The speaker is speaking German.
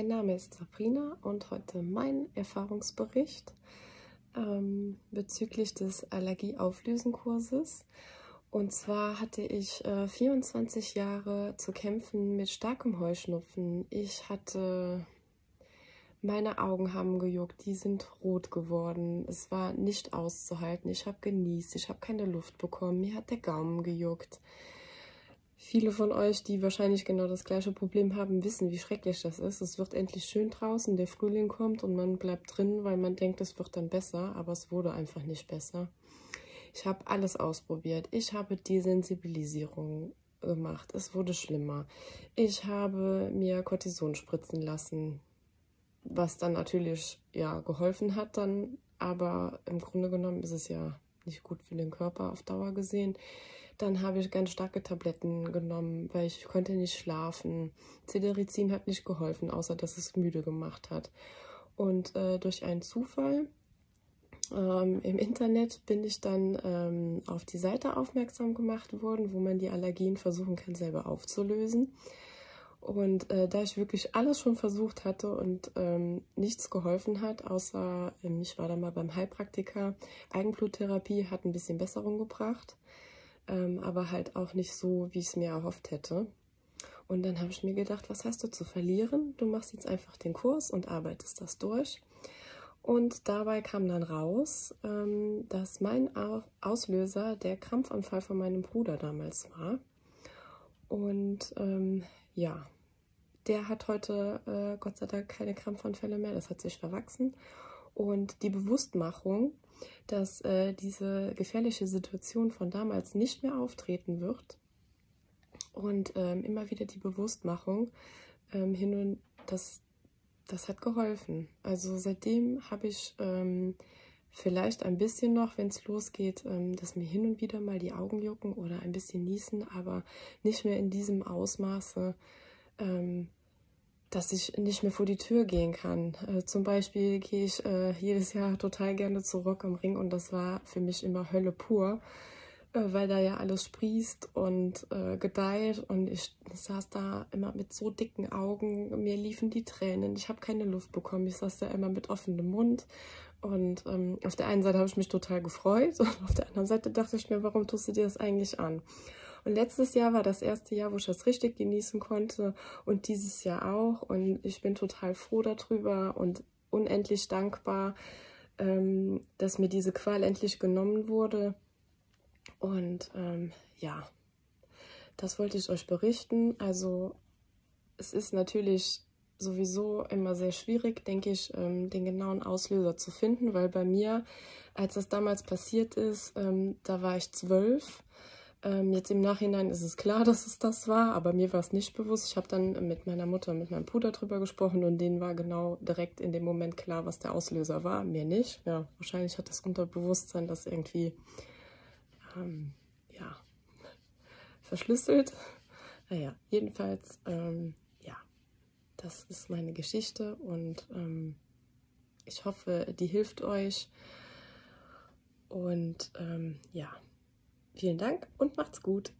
mein Name ist Sabrina und heute mein Erfahrungsbericht bezüglich des Allergieauflösen-Kurses. Und zwar hatte ich 24 Jahre zu kämpfen mit starkem Heuschnupfen. Meine Augen haben gejuckt, die sind rot geworden. Es war nicht auszuhalten. Ich habe genießt, ich habe keine Luft bekommen, mir hat der Gaumen gejuckt. Viele von euch, die wahrscheinlich genau das gleiche Problem haben, wissen, wie schrecklich das ist. Es wird endlich schön draußen, der Frühling kommt und man bleibt drin, weil man denkt, es wird dann besser, aber es wurde einfach nicht besser. Ich habe alles ausprobiert. Ich habe Desensibilisierung gemacht. Es wurde schlimmer. Ich habe mir Cortison spritzen lassen, was dann natürlich ja geholfen hat dann, aber im Grunde genommen ist es ja nicht gut für den Körper auf Dauer gesehen. Dann habe ich ganz starke Tabletten genommen, weil ich konnte nicht schlafen. Cetirizin hat nicht geholfen, außer dass es müde gemacht hat. Und durch einen Zufall im Internet bin ich dann auf die Seite aufmerksam gemacht worden, wo man die Allergien versuchen kann, selber aufzulösen. Und da ich wirklich alles schon versucht hatte und nichts geholfen hat, außer ich war da mal beim Heilpraktiker, Eigenbluttherapie hat ein bisschen Besserung gebracht, aber halt auch nicht so, wie ich es mir erhofft hätte. Und dann habe ich mir gedacht, was hast du zu verlieren? Du machst jetzt einfach den Kurs und arbeitest das durch. Und dabei kam dann raus, dass mein Auslöser der Krampfanfall von meinem Bruder damals war. Und ja, der hat heute Gott sei Dank keine Krampfanfälle mehr, das hat sich verwachsen. Und die Bewusstmachung, dass diese gefährliche Situation von damals nicht mehr auftreten wird und immer wieder die Bewusstmachung das hat geholfen. Also seitdem habe ich vielleicht ein bisschen noch, wenn es losgeht, dass mir hin und wieder mal die Augen jucken oder ein bisschen niesen, aber nicht mehr in diesem Ausmaße, dass ich nicht mehr vor die Tür gehen kann. Zum Beispiel gehe ich jedes Jahr total gerne zu Rock am Ring und das war für mich immer Hölle pur, weil da ja alles sprießt und gedeiht und ich saß da immer mit so dicken Augen, mir liefen die Tränen, ich habe keine Luft bekommen, ich saß da immer mit offenem Mund und auf der einen Seite habe ich mich total gefreut und auf der anderen Seite dachte ich mir, warum tust du dir das eigentlich an? Und letztes Jahr war das erste Jahr, wo ich das richtig genießen konnte und dieses Jahr auch. Und ich bin total froh darüber und unendlich dankbar, dass mir diese Qual endlich genommen wurde. Und ja, das wollte ich euch berichten. Also es ist natürlich sowieso immer sehr schwierig, denke ich, den genauen Auslöser zu finden, weil bei mir, als das damals passiert ist, da war ich 12. Jetzt im Nachhinein ist es klar, dass es das war, aber mir war es nicht bewusst. Ich habe dann mit meiner Mutter und mit meinem Bruder drüber gesprochen und denen war genau direkt in dem Moment klar, was der Auslöser war, mir nicht. Ja, wahrscheinlich hat das Unterbewusstsein das irgendwie ja, verschlüsselt. Naja, jedenfalls, ja, das ist meine Geschichte und ich hoffe, die hilft euch und ja. Vielen Dank und macht's gut.